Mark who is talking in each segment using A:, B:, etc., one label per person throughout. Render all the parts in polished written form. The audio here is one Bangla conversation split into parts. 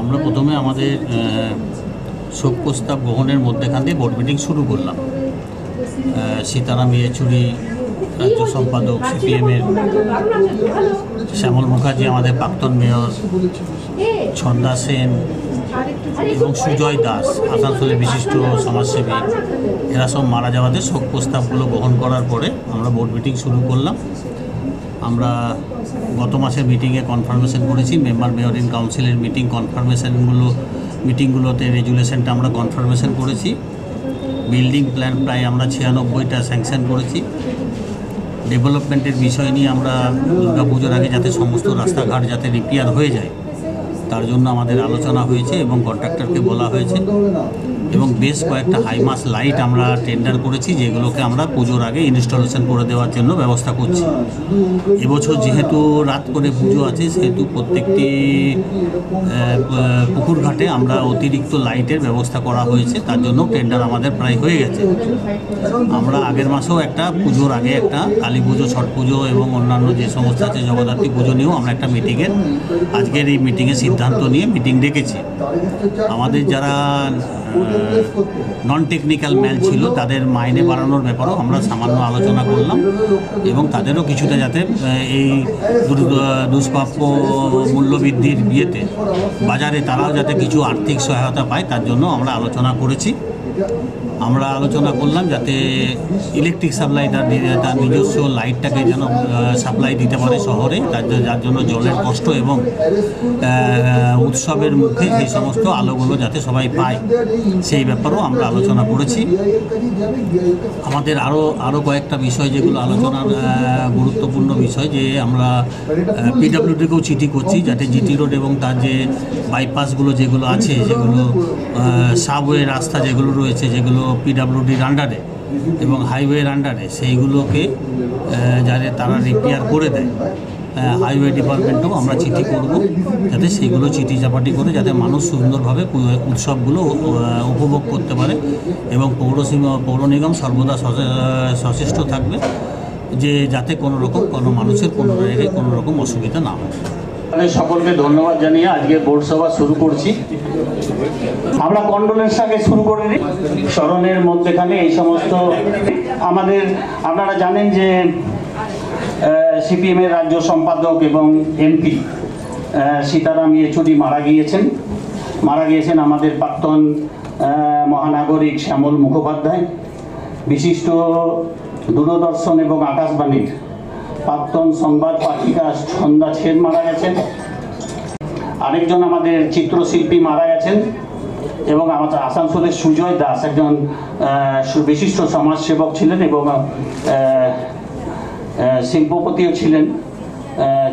A: আমরা প্রথমে আমাদের শোক প্রস্তাব গ্রহণের মধ্যেখান দিয়ে বোর্ড মিটিং শুরু করলাম। সীতারাম ইয়েচুরি রাজ্য সম্পাদক, সিপিএমের শ্যামল মুখার্জি আমাদের প্রাক্তন মেয়র, ছন্দা সেন এবং সুজয় দাস আসানসোলের বিশিষ্ট সমাজসেবী, এরা সব মারা যাওয়াতে শোক প্রস্তাবগুলো গ্রহণ করার পরে আমরা বোর্ড মিটিং শুরু করলাম। আমরা গত মাসের মিটিংয়ে কনফার্মেশন করেছি, মেম্বার মেয়র ইন কাউন্সিলের মিটিংগুলোতে রেজুলেশনটা আমরা কনফার্মেশন করেছি। বিল্ডিং প্ল্যান প্রায় আমরা 96টা স্যাংশন করেছি। ডেভেলপমেন্টের বিষয় নিয়ে আমরা দুর্গাপুজোর আগে যাতে সমস্ত রাস্তাঘাট যাতে রিপেয়ার হয়ে যায় তার জন্য আমাদের আলোচনা হয়েছে এবং কন্ট্রাক্টরকে বলা হয়েছে, এবং বেশ কয়েকটা হাইমাস লাইট আমরা টেন্ডার করেছি যেগুলোকে আমরা পুজোর আগে ইনস্টলেশন করে দেওয়ার জন্য ব্যবস্থা করছি। এবছর যেহেতু রাত করে পুজো আছে সেহেতু প্রত্যেকটি পুকুর ঘাটে আমরা অতিরিক্ত লাইটের ব্যবস্থা করা হয়েছে, তার জন্য টেন্ডার আমাদের প্রায় হয়ে গেছে। আমরা আগের মাসেও একটা পুজোর আগে একটা কালী পুজো, ছট পুজো এবং অন্যান্য যে সমস্ত আছে জগদ্ধাত্রী পুজো নিয়েও আমরা একটা আজকের এই মিটিংয়ে সিদ্ধান্ত নিয়ে মিটিং ডেকেছি। আমাদের যারা নন টেকনিক্যাল ম্যান ছিল তাদের মাইনে বাড়ানোর ব্যাপারেও আমরা সামান্য আলোচনা করলাম, এবং তাদেরও কিছুটা যাতে এই দুষ্প্রাপ্য মূল্যবৃদ্ধির বিয়েতে বাজারে তারাও যাতে কিছু আর্থিক সহায়তা পায় তার জন্য আমরা আলোচনা করেছি। আমরা আলোচনা করলাম যাতে ইলেকট্রিক সাপ্লাই তার নিজস্ব লাইটটাকে যেন সাপ্লাই দিতে পারে শহরে, যার জন্য জলের কষ্ট এবং উৎসবের মুখে সেই সমস্ত আলোগুলো যাতে সবাই পায় সেই ব্যাপারেও আমরা আলোচনা করেছি। আমাদের আরও কয়েকটা বিষয় যেগুলো আলোচনার গুরুত্বপূর্ণ বিষয়, যে আমরা পিডব্লিউডিকেও চিঠি করছি যাতে জিটি রোড এবং তার যে বাইপাসগুলো যেগুলো আছে, যেগুলো সাবওয়ে রাস্তা যেগুলো রয়েছে, যেগুলো পিডব্লিউডির আন্ডারে এবং হাইওয়ের আন্ডারে, সেইগুলোকে যাতে তারা রিপেয়ার করে দেয়। হাইওয়ে ডিপার্টমেন্টেও আমরা চিঠি করব যাতে সেইগুলো চিঠি চাপাটি করে যাতে মানুষ সুন্দরভাবে উৎসবগুলো উপভোগ করতে পারে, এবং পৌর নিগম সর্বদা সচেষ্ট থাকবে যে যাতে কোনো মানুষের কোনো রকম অসুবিধা না হয়। সকলকে ধন্যবাদ জানিয়ে আজকে বোর্ড সভা শুরু করছি। আমরা কন্ডোলেন্স আগে শুরু করে নিই। স্মরণের মধ্যেখানে এই সমস্ত আপনারা জানেন যে সিপিএমের রাজ্য সম্পাদক এবং এমপি সীতারাম ইয়েচুরি মারা গিয়েছেন আমাদের প্রাক্তন মহানাগরিক শ্যামল মুখোপাধ্যায়, বিশিষ্ট দূরদর্শন এবং আকাশবাণীর প্রাক্তন সংবাদ পাঠিকা ছন্দা সেন মারা গেছেন। আরেকজন আমাদের চিত্রশিল্পী মারা গেছেন, এবং আমাদের আসানসোলের সুজয় দাস একজন বিশিষ্ট সমাজসেবক ছিলেন এবং শিল্পপতিও ছিলেন,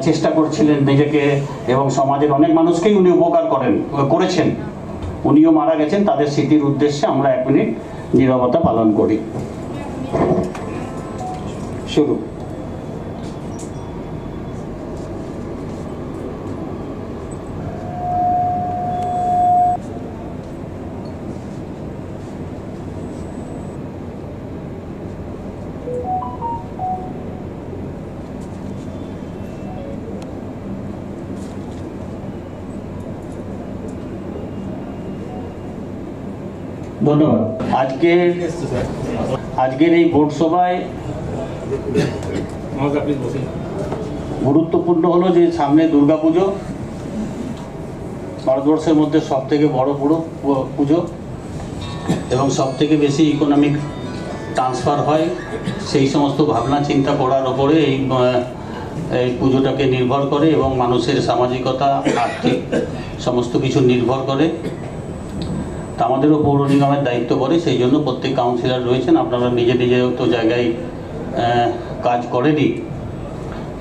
A: চেষ্টা করছিলেন নিজেকে এবং সমাজের অনেক মানুষকেই উনি উপকার করেছেন। উনিও মারা গেছেন। তাদের স্মৃতির উদ্দেশ্যে আমরা 1 মিনিট নীরবতা পালন করি। শুরু। ধন্যবাদ। আজকের এই বোর্ড সভায় গুরুত্বপূর্ণ হলো যে সামনে দুর্গাপুজো, ভারতবর্ষের মধ্যে সবথেকে বড় পুজো এবং সবথেকে বেশি ইকোনমিক ট্রান্সফার হয়, সেই সমস্ত ভাবনা চিন্তা করার ওপরে এই পুজোটাকে নির্ভর করে, এবং মানুষের সামাজিকতা, আর্থিক সমস্ত কিছু নির্ভর করে। আমাদেরও পৌর নিগমের দায়িত্ব পড়ে, সেই জন্য প্রত্যেক কাউন্সিলর রয়েছেন। আপনারা নিজে তো জায়গায় কাজ করেনই,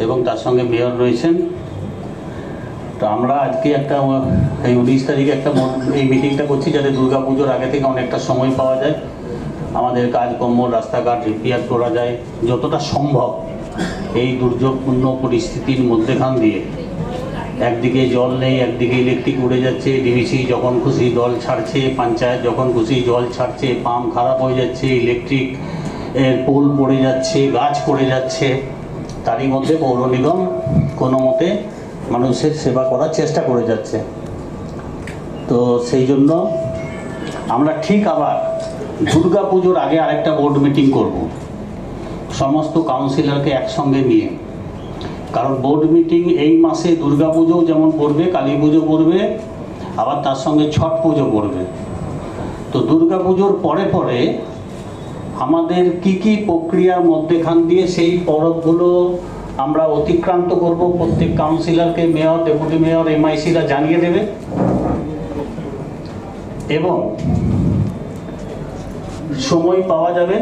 A: এবং তার সঙ্গে মেয়র রয়েছেন। তো আমরা আজকে এই 19 তারিখে এই মিটিংটা করছি যাতে দুর্গাপুজোর আগে থেকে অনেকটা সময় পাওয়া যায়, আমাদের কাজকর্ম, রাস্তাঘাট রিপেয়ার করা যায় যতটা সম্ভব। এই দুর্যোগপূর্ণ পরিস্থিতির মধ্যেখান দিয়ে একদিকে জল নেই, একদিকে ইলেকট্রিক উড়ে যাচ্ছে, ডিভিসি যখন খুশি জল ছাড়ছে, পঞ্চায়েত যখন খুশি জল ছাড়ছে, পাম্প খারাপ হয়ে যাচ্ছে, ইলেকট্রিক পোল পড়ে যাচ্ছে, গাছ পড়ে যাচ্ছে, তারই মধ্যে পৌর নিগম কোনো মতে মানুষের সেবা করার চেষ্টা করে যাচ্ছে। তো সেই জন্য আমরা ঠিক আবার দুর্গা পুজোর আগে আরেকটা বোর্ড মিটিং করব সমস্ত কাউন্সিলরকে একসঙ্গে নিয়ে। কারণ বোর্ড মিটিং এই মাসে দুর্গা পুজো যেমন পড়বে, কালী পুজো পড়বে, আবার তার সঙ্গে ছট পুজো পড়বে। তো দুর্গা পুজোর পরে পরে আমাদের কি কি প্রক্রিয়ার মধ্যেখান দিয়ে সেই পরবগুলো আমরা অতিক্রান্ত করব, প্রত্যেক কাউন্সিলরকে মেয়র, ডেপুটি মেয়র, এমআইসিরা জানিয়ে দেবে। এবং সময় পাওয়া যাবে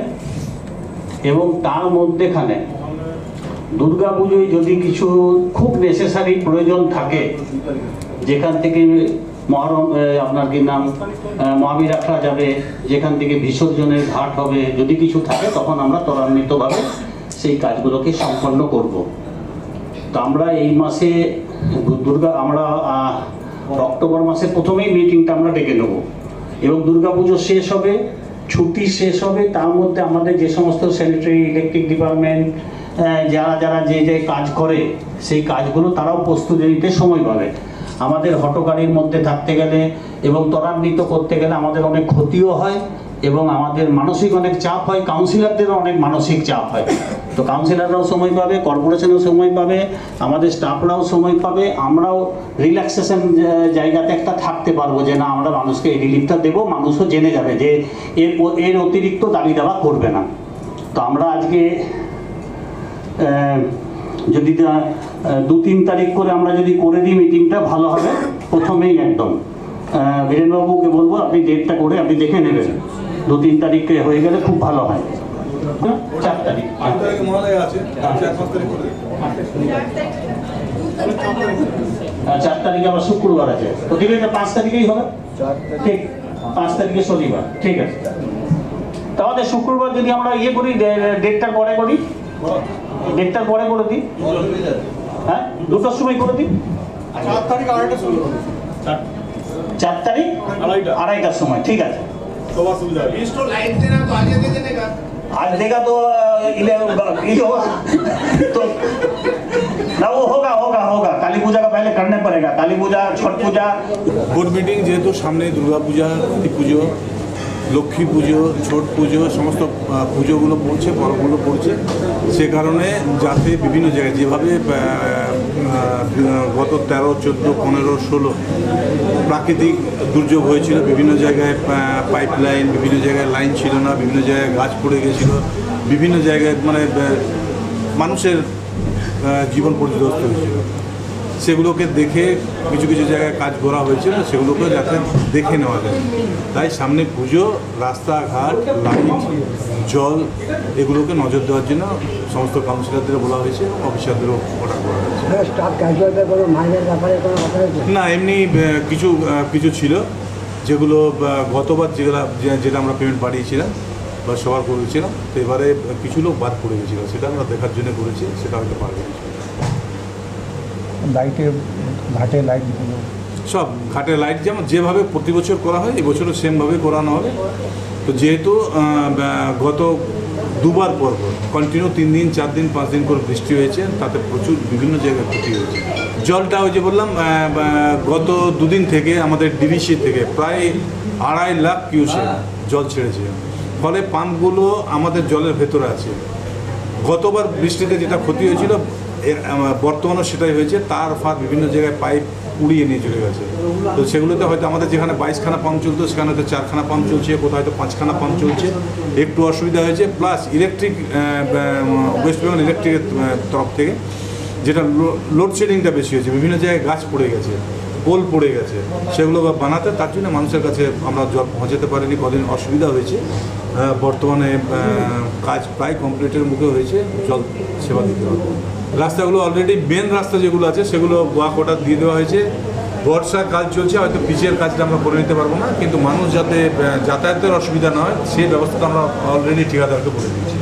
A: এবং তার মধ্যেখানে দুর্গা পুজোয় যদি কিছু খুব নেসেসারি প্রয়োজন থাকে, যেখান থেকে মহরম আপনার কি নাম মহাবীর রাখা যাবে, যেখান থেকে বিসর্জনের ঘাট হবে, যদি কিছু থাকে তখন আমরা ত্বরান্বিতভাবে সেই কাজগুলোকে সম্পন্ন করব। তো আমরা এই মাসে আমরা অক্টোবর মাসে প্রথমেই মিটিংটা আমরা ডেকে নেব এবং দুর্গা পুজো শেষ হবে, ছুটি শেষ হবে, তার মধ্যে আমাদের যে সমস্ত স্যানিটারি, ইলেকট্রিক ডিপার্টমেন্ট যারা যারা যে যে কাজ করে সেই কাজগুলো তারাও প্রস্তুতি নিতে সময় পাবে। আমাদের হটগাড়ির মধ্যে থাকতে গেলে এবং ত্বরান্বিত করতে গেলে আমাদের অনেক ক্ষতিও হয় এবং আমাদের মানসিক অনেক চাপ হয়, কাউন্সিলরদেরও অনেক মানসিক চাপ হয়। তো কাউন্সিলররাও সময় পাবে, কর্পোরেশনও সময় পাবে, আমাদের স্টাফরাও সময় পাবে, আমরাও রিল্যাক্সেশন জায়গাতে একটা থাকতে পারবো যে না আমরা মানুষকে এই রিলিফটা দেবো, মানুষও জেনে যাবে যে এর অতিরিক্ত দাবি দাবা করবে না। তো আমরা আজকে যদি 2-3 তারিখ করে আমরা যদি করে দিই মিটিংটা ভালো হবে। প্রথমেই একদম বীরেনবাবুকে বলবো আপনি ডেটটা করে আপনি দেখে নেবেন, 2-3 তারিখে হয়ে গেলে খুব ভালো হয়। 4 তারিখ 4 তারিখে আবার শুক্রবার আছে, তো ঠিক আছে 5 তারিখেই হবে, ঠিক 5 তারিখে শনিবার, ঠিক আছে। তাহলে শুক্রবার যদি আমরা ইয়ে করি, ডেটটার পরে করি, ডেটটার পরে করে দিই, হ্যাঁ 2টার সময় করে দিই। 4 তারিখ 2:30টার সময়, ঠিক আছে। आज देगा तो ना वो होगा होगा होगा काली पूजा का पहले करने पड़ेगा, काली पूजा, छठ पूजा।
B: बोर्ड मीटिंग जेहेतु सामने दुर्गा पूजा, पुजो, लक्ष्मी पुजो, छठ पुजो, समस्त पुजोगुलो पड़ছে, पर्वगुलो पड़ছে, সে কারণে যাতে বিভিন্ন জায়গায় যেভাবে গত 13, 14, 15, 16 প্রাকৃতিক দুর্যোগ হয়েছিল, বিভিন্ন জায়গায় পাইপলাইন, বিভিন্ন জায়গায় লাইন ছিল না, বিভিন্ন জায়গায় গাছ পড়ে গেছিলো, বিভিন্ন জায়গায় মানে মানুষের জীবন পরিদর্শন হয়েছিল, সেগুলোকে দেখে কিছু কিছু জায়গায় কাজ করা হয়েছিল, সেগুলোকে যাতে দেখে নেওয়া যায়। তাই সামনে পুজো, রাস্তাঘাট, লাইট, জল এগুলোকে নজর দেওয়ার জন্য সমস্ত কাউন্সিলরদের বলা হয়েছে, অফিসারদেরও অর্ডার করা হয়েছে। না, এমনি কিছু কিছু ছিল যেগুলো গতবার যেটা আমরা পেমেন্ট বাড়িয়েছিলাম বা সবার করেছিলাম, তো এবারে কিছু লোক বাদ পড়ে গেছিলো, সেটা আমরা দেখার জন্য করেছি, সেটা হয়তো পারবে।
C: লাইটে ঘাটে লাইট দিতে
B: সব ঘাটে লাইট যেমন যেভাবে প্রতি বছর করা হয় এই বছরও সেমভাবে করানো হবে। তো যেহেতু গত দুবার পর কন্টিনিউ 3 দিন 4 দিন 5 দিন করে বৃষ্টি হয়েছে, তাতে প্রচুর বিভিন্ন জায়গায় ক্ষতি হয়েছে। জলটা ওই যে বললাম গত 2 দিন থেকে আমাদের ডিভিসি থেকে প্রায় 2.5 লাখ কিউসেক জল ছেড়েছে, ফলে পাম্পগুলো আমাদের জলের ভেতরে আছে। গতবার বৃষ্টিতে যেটা ক্ষতি হয়েছিল বর্তমানে সেটাই হয়েছে, তার ফার বিভিন্ন জায়গায় পাইপ উড়িয়ে নিয়ে চলে গেছে। তো সেগুলোতে হয়তো আমাদের যেখানে 22খানা পাম্প চলতো সেখানে হয়তো 4খানা পাম্প চলছে, কোথাও হয়তো 5খানা পাম্প চলছে, একটু অসুবিধা হয়েছে। প্লাস ইলেকট্রিক ওয়েস্ট বেঙ্গল ইলেকট্রিকের তরফ থেকে যেটা লোডশেডিংটা বেশি হয়েছে, বিভিন্ন জায়গায় গাছ পড়ে গেছে, পোল পড়ে গেছে, সেগুলো বানাতে তার জন্য মানুষের কাছে আমরা জল পৌঁছাতে পারিনি, কদিন অসুবিধা হয়েছে। বর্তমানে কাজ প্রায় কমপ্লিটের মুখে হয়েছে, জল সেবা দিতে হবে। রাস্তাগুলো অলরেডি মেন রাস্তা যেগুলো আছে সেগুলো ওয়াক অর্ডার দিয়ে দেওয়া হয়েছে। বর্ষার কাজ চলছে, হয়তো পিচের কাজটা আমরা করে নিতে পারবো না, কিন্তু মানুষ যাতে যাতায়াতের অসুবিধা না হয় সেই ব্যবস্থাটা আমরা অলরেডি ঠিকাদারকে বলে দিচ্ছি।